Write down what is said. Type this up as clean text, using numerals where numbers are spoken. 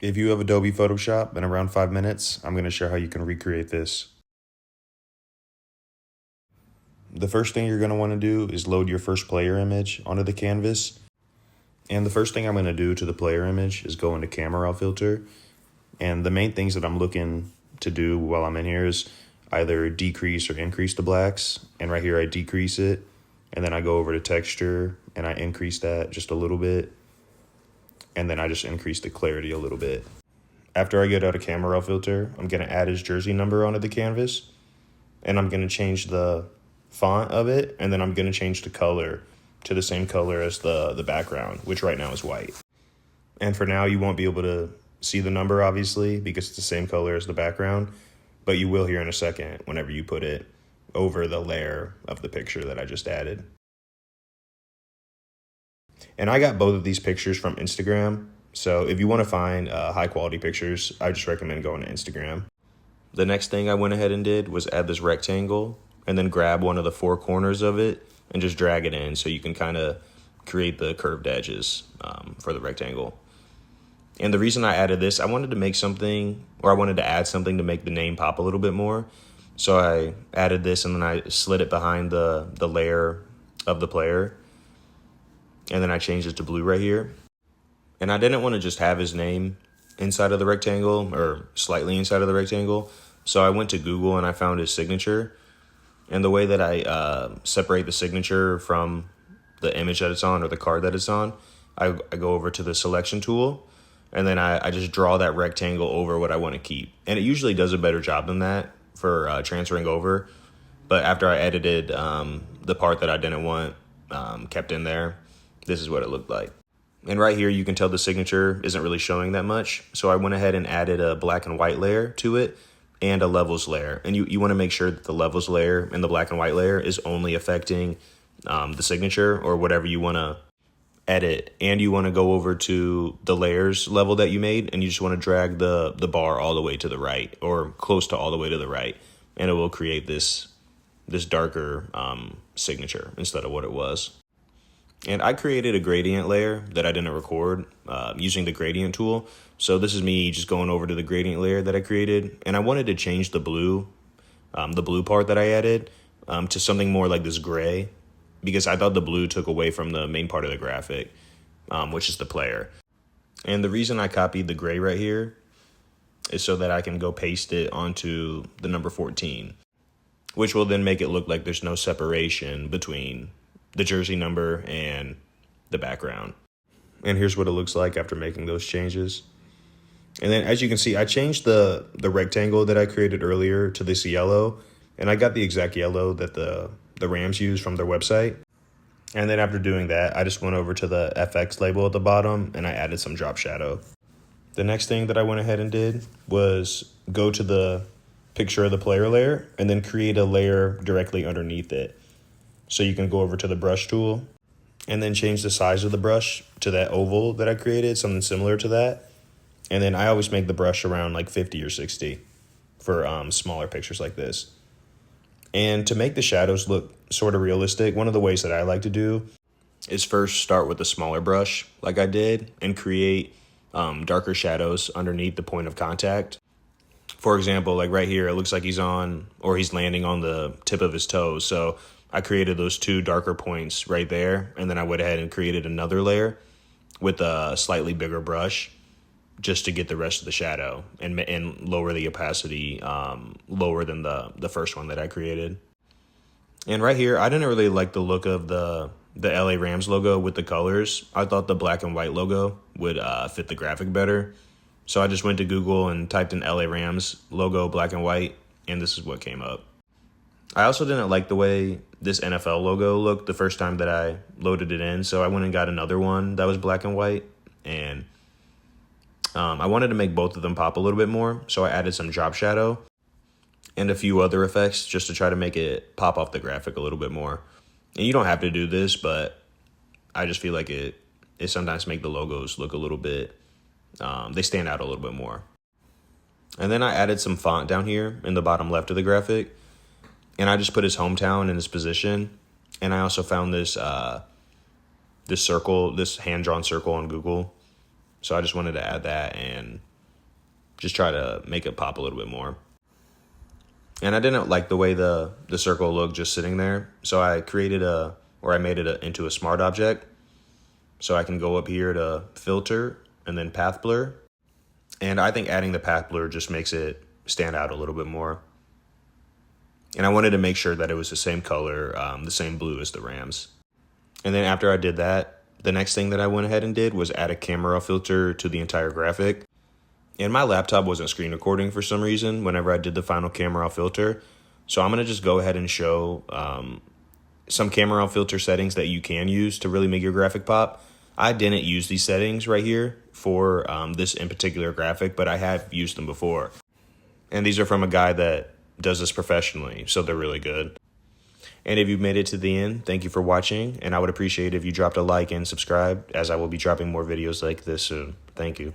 If you have Adobe Photoshop in around 5 minutes, I'm going to show how you can recreate this. The first thing you're going to want to do is load your first player image onto the canvas. And the first thing I'm going to do to the player image is go into camera raw filter. And the main things that I'm looking to do while I'm in here is either decrease or increase the blacks. And right here I decrease it. And then I go over to texture and I increase that just a little bit. And then I just increase the clarity a little bit. After I get out of camera raw filter, I'm going to add his jersey number onto the canvas. And I'm going to change the font of it. And then I'm going to change the color to the same color as the background, which right now is white. And for now, you won't be able to see the number, obviously, because it's the same color as the background. But you will here in a second whenever you put it over the layer of the picture that I just added. And I got both of these pictures from Instagram. So if you want to find high quality pictures, I just recommend going to Instagram. The next thing I went ahead and did was add this rectangle and then grab one of the four corners of it and just drag it in so you can kind of create the curved edges for the rectangle. And the reason I added this, I wanted to make something, or I wanted to add something to make the name pop a little bit more. So I added this and then I slid it behind the layer of the player. And then I changed it to blue right here. And I didn't want to just have his name inside of the rectangle or slightly inside of the rectangle. So I went to Google and I found his signature. And the way that I separate the signature from the image that it's on or the card that it's on, I go over to the selection tool. And then I just draw that rectangle over what I want to keep. And it usually does a better job than that for transferring over. But after I edited the part that I didn't want kept in there, this is what it looked like. And right here, you can tell the signature isn't really showing that much. So I went ahead and added a black and white layer to it and a levels layer. And you want to make sure that the levels layer and the black and white layer is only affecting the signature or whatever you want to edit. And you want to go over to the layers level that you made and you just want to drag the bar all the way to the right or close to all the way to the right. And it will create this darker signature instead of what it was. And I created a gradient layer that I didn't record using the gradient tool. So this is me just going over to the gradient layer that I created. And I wanted to change the blue part that I added to something more like this gray, because I thought the blue took away from the main part of the graphic, which is the player. And the reason I copied the gray right here is so that I can go paste it onto the number 14, which will then make it look like there's no separation between the jersey number and the background. And here's what it looks like after making those changes. And then as you can see, I changed the rectangle that I created earlier to this yellow, and I got the exact yellow that the Rams use from their website. And then after doing that, I just went over to the FX label at the bottom and I added some drop shadow. The next thing that I went ahead and did was go to the picture of the player layer and then create a layer directly underneath it. So you can go over to the brush tool and then change the size of the brush to that oval that I created, something similar to that. And then I always make the brush around like 50 or 60 for smaller pictures like this. And to make the shadows look sort of realistic, one of the ways that I like to do is first start with a smaller brush like I did and create darker shadows underneath the point of contact. For example, like right here, it looks like he's landing on the tip of his toes. So I created those two darker points right there, and then I went ahead and created another layer with a slightly bigger brush just to get the rest of the shadow and lower the opacity lower than the first one that I created. And right here, I didn't really like the look of the LA Rams logo with the colors. I thought the black and white logo would fit the graphic better. So I just went to Google and typed in LA Rams logo black and white, and this is what came up. I also didn't like the way this NFL logo looked the first time that I loaded it in, so I went and got another one that was black and white, and I wanted to make both of them pop a little bit more, so I added some drop shadow and a few other effects just to try to make it pop off the graphic a little bit more. And you don't have to do this, but I just feel like it sometimes make the logos look a little bit, they stand out a little bit more. And then I added some font down here in the bottom left of the graphic. And I just put his hometown in his position. And I also found this this hand-drawn circle on Google. So I just wanted to add that and just try to make it pop a little bit more. And I didn't like the way the circle looked just sitting there. So I made it into a smart object. So I can go up here to filter and then path blur. And I think adding the path blur just makes it stand out a little bit more. And I wanted to make sure that it was the same color, the same blue as the Rams. And then after I did that, the next thing that I went ahead and did was add a camera filter to the entire graphic. And my laptop wasn't screen recording for some reason whenever I did the final camera filter. So I'm going to just go ahead and show some camera filter settings that you can use to really make your graphic pop. I didn't use these settings right here for this in particular graphic, but I have used them before. And these are from a guy that does this professionally, so they're really good. And if you've made it to the end, thank you for watching. And I would appreciate if you dropped a like and subscribe, as I will be dropping more videos like this soon. Thank you.